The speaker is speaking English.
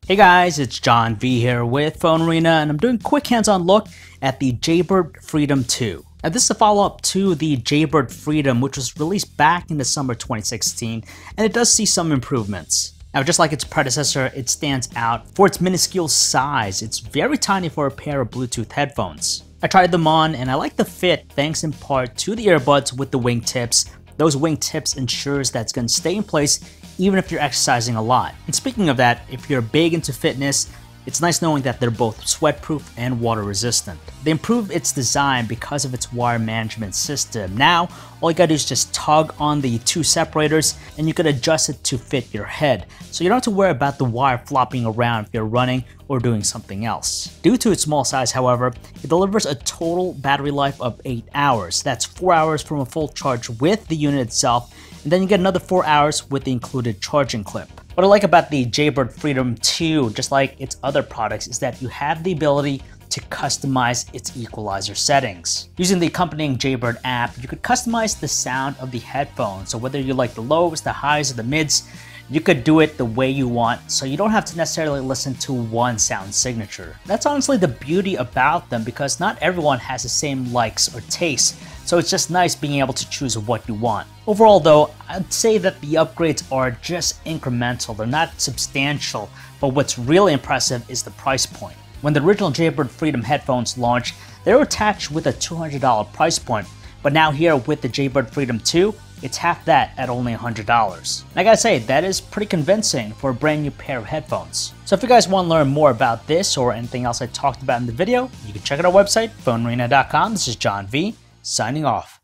Hey guys, it's John V here with PhoneArena, and I'm doing a quick hands-on look at the Jaybird Freedom 2. Now this is a follow-up to the Jaybird Freedom, which was released back in the summer 2016, and it does see some improvements. Now just like its predecessor, it stands out for its minuscule size. It's very tiny for a pair of Bluetooth headphones. I tried them on and I like the fit thanks in part to the earbuds with the wingtips. Those wingtips ensures that it's going to stay in place even if you're exercising a lot. And speaking of that, if you're big into fitness, it's nice knowing that they're both sweat-proof and water-resistant. They improved its design because of its wire management system. Now, all you gotta do is just tug on the two separators and you can adjust it to fit your head. So you don't have to worry about the wire flopping around if you're running or doing something else. Due to its small size, however, it delivers a total battery life of 8 hours. That's 4 hours from a full charge with the unit itself, and then you get another 4 hours with the included charging clip. What I like about the Jaybird Freedom 2, just like its other products, is that you have the ability to customize its equalizer settings. Using the accompanying Jaybird app, you could customize the sound of the headphones. So whether you like the lows, the highs, or the mids, you could do it the way you want, so you don't have to necessarily listen to one sound signature. That's honestly the beauty about them, because not everyone has the same likes or tastes, so it's just nice being able to choose what you want. Overall though, I'd say that the upgrades are just incremental, they're not substantial, but what's really impressive is the price point. When the original Jaybird Freedom headphones launched, they were attached with a $200 price point, but now here with the Jaybird Freedom 2, it's half that at only $100. And I gotta say, that is pretty convincing for a brand new pair of headphones. So if you guys want to learn more about this or anything else I talked about in the video, you can check out our website, PhoneArena.com. This is John V, signing off.